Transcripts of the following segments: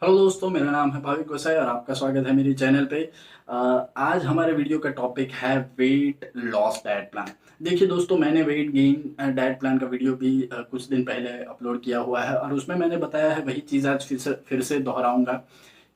Hello दोस्तों, मेरा नाम है भाविक गोसाई और आपका स्वागत है मेरी चैनल पे। आज हमारे वीडियो का टॉपिक है वेट लॉस डाइट प्लान। देखिए दोस्तों, मैंने वेट गेन डाइट प्लान का वीडियो भी कुछ दिन पहले अपलोड किया हुआ है और उसमें मैंने बताया है वही चीज़ आज फिर से दोहराऊंगा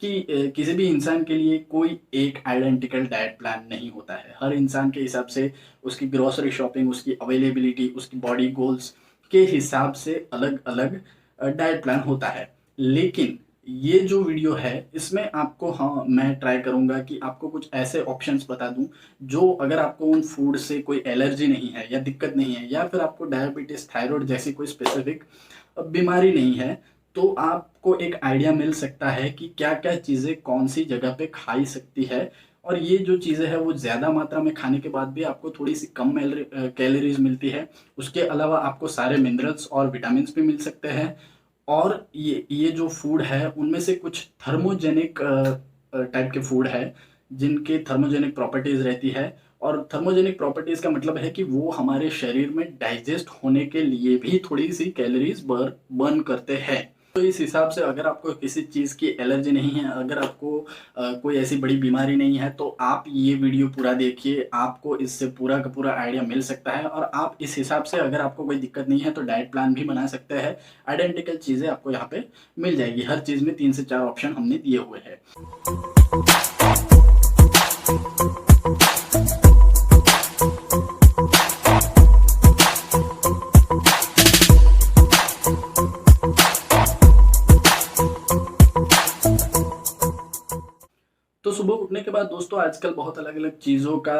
कि किसी भी इंसान के लिए कोई एक आइडेंटिकल डाइट प्लान नहीं होता है। हर इंसान के हिसाब से उसकी ग्रोसरी शॉपिंग, उसकी अवेलेबिलिटी, उसकी बॉडी गोल्स के हिसाब से अलग अलग डाइट प्लान होता है। लेकिन ये जो वीडियो है इसमें आपको, हाँ, मैं ट्राई करूंगा कि आपको कुछ ऐसे ऑप्शंस बता दूं जो, अगर आपको उन फूड से कोई एलर्जी नहीं है या दिक्कत नहीं है या फिर आपको डायबिटीज, थायराइड जैसी कोई स्पेसिफिक बीमारी नहीं है, तो आपको एक आइडिया मिल सकता है कि क्या क्या चीज़ें कौन सी जगह पे खाई सकती है। और ये जो चीज़ें हैं वो ज़्यादा मात्रा में खाने के बाद भी आपको थोड़ी सी कम कैलोरीज मिलती है। उसके अलावा आपको सारे मिनरल्स और विटामिन भी मिल सकते हैं। और ये जो फूड है उनमें से कुछ थर्मोजेनिक टाइप के फूड है जिनके थर्मोजेनिक प्रॉपर्टीज रहती है। और थर्मोजेनिक प्रॉपर्टीज का मतलब है कि वो हमारे शरीर में डाइजेस्ट होने के लिए भी थोड़ी सी कैलोरीज बर्न करते हैं। तो इस हिसाब से अगर आपको किसी चीज़ की एलर्जी नहीं है, अगर आपको कोई ऐसी बड़ी बीमारी नहीं है, तो आप ये वीडियो पूरा देखिए। आपको इससे पूरा का पूरा आइडिया मिल सकता है और आप इस हिसाब से, अगर आपको कोई दिक्कत नहीं है, तो डाइट प्लान भी बना सकते हैं। आइडेंटिकल चीज़ें आपको यहाँ पे मिल जाएगी। हर चीज़ में 3 से 4 ऑप्शन हमने दिए हुए हैं। तो सुबह उठने के बाद दोस्तों आजकल बहुत अलग अलग चीज़ों का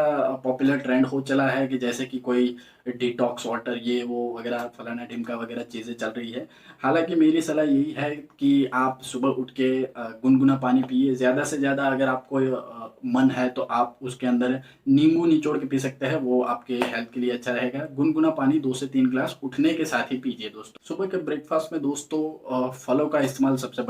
पॉपुलर ट्रेंड हो चला है कि जैसे कि कोई डिटॉक्स वाटर, ये वो वगैरह, फलाना ढिमका वगैरह चीज़ें चल रही है। हालांकि मेरी सलाह यही है कि आप सुबह उठ के गुनगुना पानी पिए। ज़्यादा से ज़्यादा अगर आपको मन है तो आप उसके अंदर नींबू निचोड़ के पी सकते हैं, वो आपके हेल्थ के लिए अच्छा रहेगा। गुनगुना पानी 2 से 3 ग्लास उठने के साथ ही पीजिए दोस्तों। सुबह के ब्रेकफास्ट में दोस्तों फलों का इस्तेमाल सबसे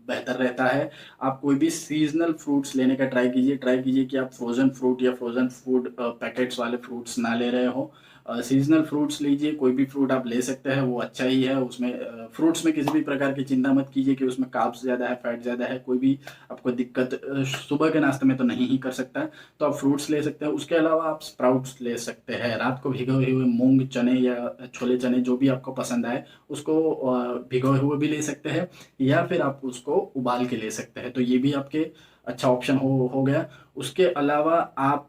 बेहतर रहता है। आप कोई भी सीजनल फ्रूट्स लेने का ट्राई कीजिए कि आप फ्रोजन फ्रूट या फ्रोजन फूड पैकेट्स वाले फ्रूट्स ना ले रहे हो। सीजनल फ्रूट्स लीजिए। कोई भी फ्रूट आप ले सकते हैं, वो अच्छा ही है। उसमें फ्रूट्स में किसी भी प्रकार की चिंता मत कीजिए कि उसमें कार्ब्स ज़्यादा है, फैट ज़्यादा है। कोई भी आपको दिक्कत सुबह के नाश्ते में तो नहीं ही कर सकता है, तो आप फ्रूट्स ले सकते हैं। उसके अलावा आप स्प्राउट्स ले सकते हैं। रात को भिगोए हुए मूंग चने या छोले चने, जो भी आपको पसंद आए, उसको भिगोए हुए भी ले सकते हैं या फिर आप उसको उबाल के ले सकते हैं। तो ये भी आपके अच्छा ऑप्शन हो गया। उसके अलावा आप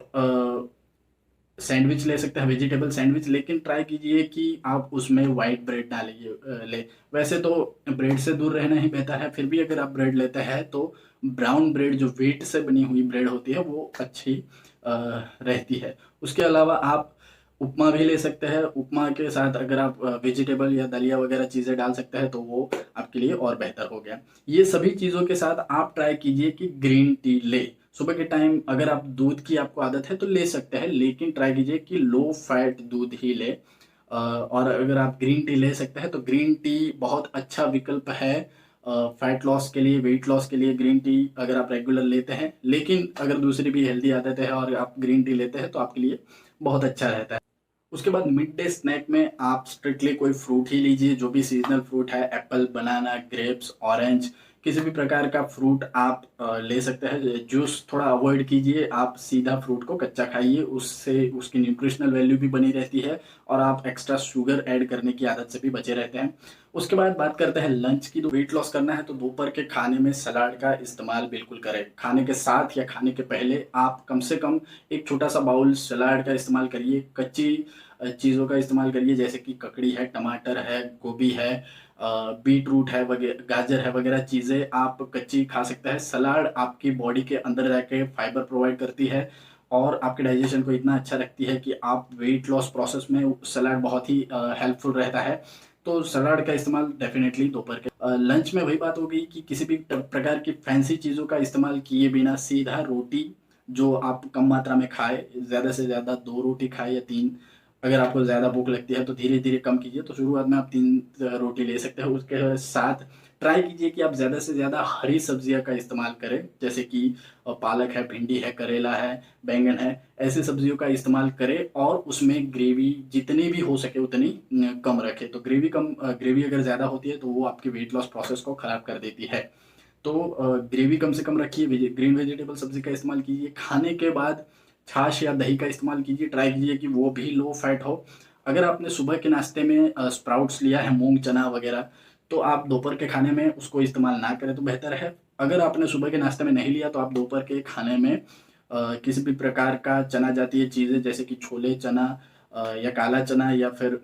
सैंडविच ले सकते हैं, वेजिटेबल सैंडविच, लेकिन ट्राई कीजिए कि आप उसमें वाइट ब्रेड ना ले। वैसे तो ब्रेड से दूर रहना ही बेहतर है, फिर भी अगर आप ब्रेड लेते हैं तो ब्राउन ब्रेड, जो व्हीट से बनी हुई ब्रेड होती है, वो अच्छी रहती है। उसके अलावा आप उपमा भी ले सकते हैं। उपमा के साथ अगर आप वेजिटेबल या दलिया वगैरह चीज़ें डाल सकते हैं तो वो आपके लिए और बेहतर हो गया। ये सभी चीज़ों के साथ आप ट्राई कीजिए कि ग्रीन टी ले। सुबह के टाइम अगर आप दूध की आपको आदत है तो ले सकते हैं, लेकिन ट्राई कीजिए कि लो फैट दूध ही ले। और अगर आप ग्रीन टी ले सकते हैं तो ग्रीन टी बहुत अच्छा विकल्प है फैट लॉस के लिए, वेट लॉस के लिए। ग्रीन टी अगर आप रेगुलर लेते हैं, लेकिन अगर दूसरी भी हेल्दी आदतें हैं और आप ग्रीन टी लेते हैं तो आपके लिए बहुत अच्छा रहता है। उसके बाद मिड डे स्नैक में आप स्ट्रिक्टली कोई फ्रूट ही लीजिए, जो भी सीजनल फ्रूट है। एप्पल, बनाना, ग्रेप्स, ऑरेंज, किसी भी प्रकार का फ्रूट आप ले सकते हैं। जूस थोड़ा अवॉइड कीजिए। आप सीधा फ्रूट को कच्चा खाइए, उससे उसकी न्यूट्रिशनल वैल्यू भी बनी रहती है और आप एक्स्ट्रा शुगर ऐड करने की आदत से भी बचे रहते हैं। उसके बाद बात करते हैं लंच की। तो वेट लॉस करना है तो दोपहर के खाने में सलाद का इस्तेमाल बिल्कुल करें। खाने के साथ या खाने के पहले आप कम से कम एक छोटा सा बाउल सलाद का इस्तेमाल करिए। कच्ची चीज़ों का इस्तेमाल करिए, जैसे कि ककड़ी है, टमाटर है, गोभी है, बीट रूट है, वगैरह गाजर है, वगैरह चीज़ें आप कच्ची खा सकते हैं। सलाद आपकी बॉडी के अंदर जाके फाइबर प्रोवाइड करती है और आपके डाइजेशन को इतना अच्छा रखती है कि आप वेट लॉस प्रोसेस में सलाद बहुत ही हेल्पफुल रहता है। तो सलाद का इस्तेमाल डेफिनेटली दोपहर के लंच में वही बात हो गई कि किसी भी प्रकार की फैंसी चीज़ों का इस्तेमाल किए बिना सीधा रोटी, जो आप कम मात्रा में खाए, ज़्यादा से ज़्यादा 2 रोटी खाए या 3। अगर आपको ज़्यादा भूख लगती है तो धीरे धीरे कम कीजिए। तो शुरुआत में आप 3 रोटी ले सकते हैं। उसके साथ ट्राई कीजिए कि आप ज़्यादा से ज़्यादा हरी सब्जियां का इस्तेमाल करें, जैसे कि पालक है, भिंडी है, करेला है, बैंगन है। ऐसी सब्जियों का इस्तेमाल करें और उसमें ग्रेवी जितनी भी हो सके उतनी कम रखें। तो ग्रेवी अगर ज़्यादा होती है तो वो आपके वेट लॉस प्रोसेस को ख़राब कर देती है। तो ग्रेवी कम से कम रखिए, ग्रीन वेजिटेबल सब्जी का इस्तेमाल कीजिए। खाने के बाद छाछ या दही का इस्तेमाल कीजिए, ट्राई कीजिए कि वो भी लो फैट हो। अगर आपने सुबह के नाश्ते में स्प्राउट्स लिया है, मूंग चना वगैरह, तो आप दोपहर के खाने में उसको इस्तेमाल ना करें तो बेहतर है। अगर आपने सुबह के नाश्ते में नहीं लिया तो आप दोपहर के खाने में किसी भी प्रकार का चना जातीय चीज़ें जैसे कि छोले चना या काला चना या फिर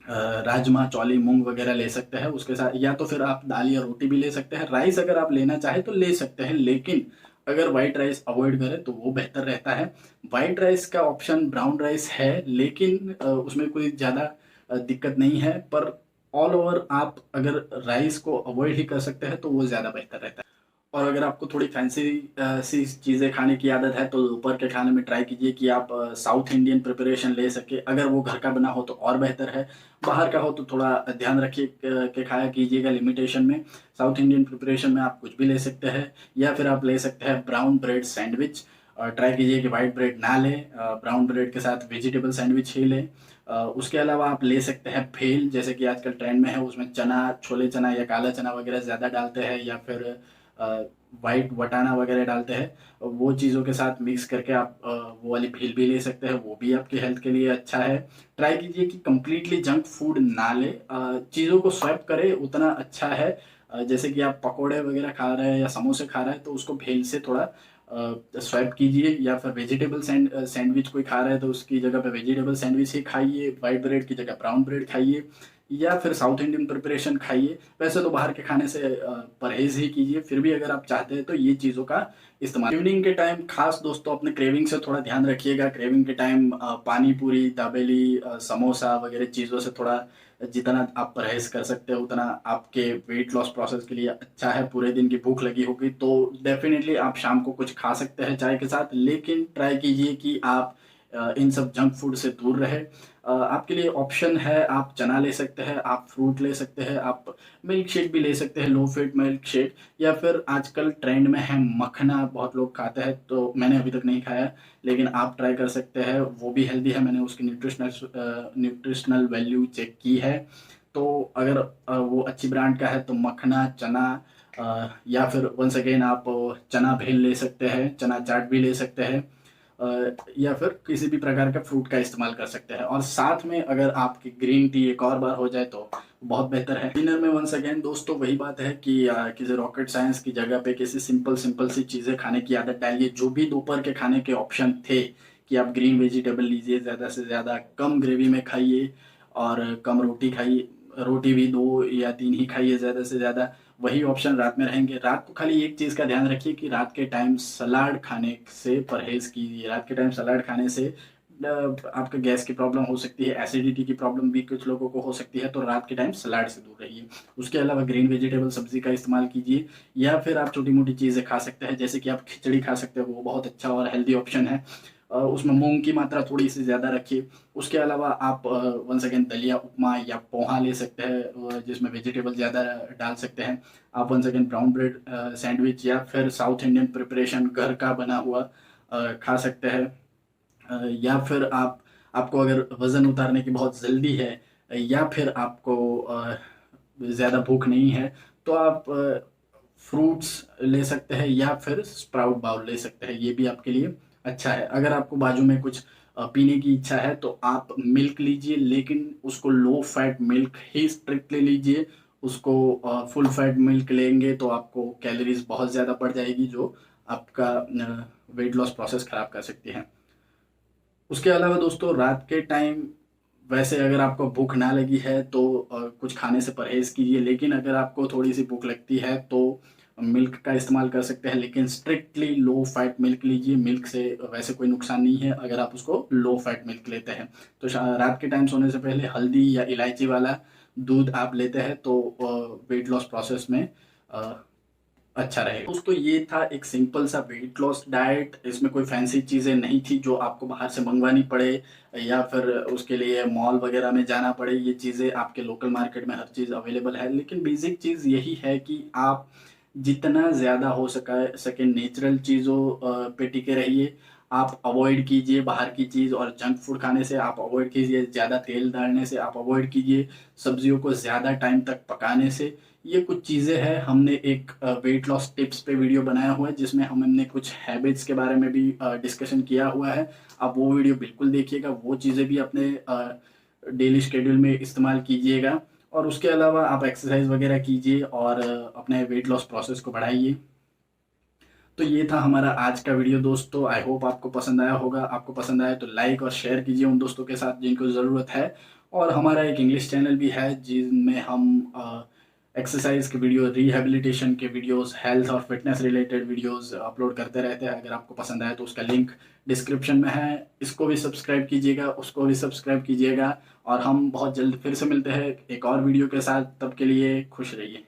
राजमा, चौली, मूँग वगैरह ले सकते हैं। उसके साथ या तो फिर आप दाल या रोटी भी ले सकते हैं। राइस अगर आप लेना चाहें तो ले सकते हैं, लेकिन अगर व्हाइट राइस अवॉइड करें तो वो बेहतर रहता है। व्हाइट राइस का ऑप्शन ब्राउन राइस है, लेकिन उसमें कोई ज़्यादा दिक्कत नहीं है, पर ऑल ओवर आप अगर राइस को अवॉइड ही कर सकते हैं तो वो ज़्यादा बेहतर रहता है। और अगर आपको थोड़ी फैंसी सी चीज़ें खाने की आदत है तो दोपहर के खाने में ट्राई कीजिए कि आप साउथ इंडियन प्रिपरेशन ले सके। अगर वो घर का बना हो तो और बेहतर है, बाहर का हो तो थोड़ा ध्यान रखिए कि खाया कीजिएगा लिमिटेशन में। साउथ इंडियन प्रिपरेशन में आप कुछ भी ले सकते हैं, या फिर आप ले सकते हैं ब्राउन ब्रेड सैंडविच। ट्राई कीजिए कि वाइट ब्रेड ना लें, ब्राउन ब्रेड के साथ वेजिटेबल सैंडविच ही लें। उसके अलावा आप ले सकते हैं भेल, जैसे कि आजकल ट्रेंड में है, उसमें चना, छोले चना या काला चना वगैरह ज़्यादा डालते हैं, या फिर वाइट वटाना वगैरह डालते हैं। वो चीज़ों के साथ मिक्स करके आप वो वाली भेल भी ले सकते हैं, वो भी आपकी हेल्थ के लिए अच्छा है। ट्राई कीजिए कि कंप्लीटली जंक फूड ना ले, चीज़ों को स्वैप करें उतना अच्छा है। जैसे कि आप पकोड़े वगैरह खा रहे हैं या समोसे खा रहे हैं तो उसको भेल से थोड़ा स्वैप कीजिए, या फिर वेजिटेबल सैंडविच कोई खा रहा है तो उसकी जगह पे वेजिटेबल सैंडविच ही खाइए, वाइट ब्रेड की जगह ब्राउन ब्रेड खाइए, या फिर साउथ इंडियन प्रिपरेशन खाइए। वैसे तो बाहर के खाने से परहेज ही कीजिए, फिर भी अगर आप चाहते हैं तो ये चीज़ों का इस्तेमाल। इवनिंग के टाइम खास दोस्तों अपने क्रेविंग से थोड़ा ध्यान रखिएगा। क्रेविंग के टाइम पानी पूरी, दाबेली, समोसा वगैरह चीज़ों से थोड़ा जितना आप परहेज कर सकते हो उतना आपके वेट लॉस प्रोसेस के लिए अच्छा है। पूरे दिन की भूख लगी होगी तो डेफिनेटली आप शाम को कुछ खा सकते हैं चाय के साथ, लेकिन ट्राई कीजिए कि आप इन सब जंक फूड से दूर रहे। आपके लिए ऑप्शन है, आप चना ले सकते हैं, आप फ्रूट ले सकते हैं, आप मिल्क शेक भी ले सकते हैं, लो फैट मिल्क शेक, या फिर आजकल ट्रेंड में है मखना, बहुत लोग खाते हैं, तो मैंने अभी तक नहीं खाया, लेकिन आप ट्राई कर सकते हैं, वो भी हेल्दी है। मैंने उसकी न्यूट्रिशनल वैल्यू चेक की है। तो अगर वो अच्छी ब्रांड का है तो मखना, चना, या फिर वंस अगेन आप चना भेल ले सकते हैं, चना चाट भी ले सकते हैं, या फिर किसी भी प्रकार का फ्रूट का इस्तेमाल कर सकते हैं। और साथ में अगर आपकी ग्रीन टी एक और बार हो जाए तो बहुत बेहतर है। डिनर में वंस अगेन दोस्तों वही बात है कि किसी रॉकेट साइंस की जगह पे किसी सिंपल सिंपल सी चीज़ें खाने की आदत डालिए। जो भी दोपहर के खाने के ऑप्शन थे कि आप ग्रीन वेजिटेबल लीजिए, ज़्यादा से ज़्यादा कम ग्रेवी में खाइए और कम रोटी खाइए, रोटी भी 2 या 3 ही खाइए ज़्यादा से ज़्यादा, वही ऑप्शन रात में रहेंगे। रात को खाली एक चीज़ का ध्यान रखिए कि रात के टाइम सलाद खाने से परहेज़ कीजिए। रात के टाइम सलाद खाने से आपको गैस की प्रॉब्लम हो सकती है, एसिडिटी की प्रॉब्लम भी कुछ लोगों को हो सकती है, तो रात के टाइम सलाद से दूर रहिए। उसके अलावा ग्रीन वेजिटेबल सब्ज़ी का इस्तेमाल कीजिए, या फिर आप छोटी-मोटी चीज़ें खा सकते हैं, जैसे कि आप खिचड़ी खा सकते हो, वो बहुत अच्छा और हेल्दी ऑप्शन है। उसमें मूँग की मात्रा थोड़ी-सी ज़्यादा रखिए। उसके अलावा आप वंस अगेन दलिया, उपमा या पोहा ले सकते हैं, जिसमें वेजिटेबल ज़्यादा डाल सकते हैं। आप once again brown bread sandwich या फिर साउथ इंडियन प्रिपरेशन घर का बना हुआ खा सकते हैं। या फिर आपको अगर वज़न उतारने की बहुत जल्दी है, या फिर आपको ज़्यादा भूख नहीं है, तो आप फ्रूट्स ले सकते हैं, या फिर स्प्राउट बाउल ले सकते हैं, ये भी आपके लिए अच्छा है। अगर आपको बाजू में कुछ पीने की इच्छा है तो आप मिल्क लीजिए, लेकिन उसको लो फैट मिल्क ही स्ट्रिक्टली लीजिए। उसको फुल फैट मिल्क लेंगे तो आपको कैलोरीज बहुत ज़्यादा बढ़ जाएगी, जो आपका वेट लॉस प्रोसेस खराब कर सकती है। उसके अलावा दोस्तों रात के टाइम वैसे अगर आपको भूख ना लगी है तो कुछ खाने से परहेज़ कीजिए, लेकिन अगर आपको थोड़ी-सी भूख लगती है तो मिल्क का इस्तेमाल कर सकते हैं, लेकिन स्ट्रिक्टली लो फैट मिल्क लीजिए। मिल्क से वैसे कोई नुकसान नहीं है अगर आप उसको लो फैट मिल्क लेते हैं। तो रात के टाइम सोने से पहले हल्दी या इलायची वाला दूध आप लेते हैं तो वेट लॉस प्रोसेस में अ, अच्छा रहेगा। दोस्तों ये था एक सिंपल सा वेट लॉस डाइट। इसमें कोई फैंसी चीज़ें नहीं थी जो आपको बाहर से मंगवानी पड़े, या फिर उसके लिए मॉल वगैरह में जाना पड़े। ये चीज़ें आपके लोकल मार्केट में हर चीज़ अवेलेबल है, लेकिन बेसिक चीज़ यही है कि आप जितना ज़्यादा हो सके नेचुरल चीज़ों पे टिके रहिए। आप अवॉइड कीजिए बाहर की चीज़, और जंक फूड खाने से आप अवॉइड कीजिए, ज़्यादा तेल डालने से आप अवॉइड कीजिए, सब्जियों को ज़्यादा टाइम तक पकाने से। ये कुछ चीज़ें हैं। हमने एक वेट लॉस टिप्स पे वीडियो बनाया हुआ है जिसमें हमने कुछ हैबिट्स के बारे में भी डिस्कशन किया हुआ है। आप वो वीडियो बिल्कुल देखिएगा, वो चीज़ें भी अपने डेली शेड्यूल में इस्तेमाल कीजिएगा। और उसके अलावा आप एक्सरसाइज वगैरह कीजिए और अपने वेट लॉस प्रोसेस को बढ़ाइए। तो ये था हमारा आज का वीडियो दोस्तों। आई होप आपको पसंद आया होगा। आपको पसंद आया तो लाइक और शेयर कीजिए उन दोस्तों के साथ जिनको ज़रूरत है। और हमारा एक इंग्लिश चैनल भी है जिनमें हम एक्सरसाइज के वीडियो, रिहैबिलिटेशन के वीडियोस, हेल्थ और फिटनेस रिलेटेड वीडियोस अपलोड करते रहते हैं। अगर आपको पसंद आया तो उसका लिंक डिस्क्रिप्शन में है। इसको भी सब्सक्राइब कीजिएगा, उसको भी सब्सक्राइब कीजिएगा। और हम बहुत जल्द फिर से मिलते हैं एक और वीडियो के साथ। तब के लिए खुश रहिए।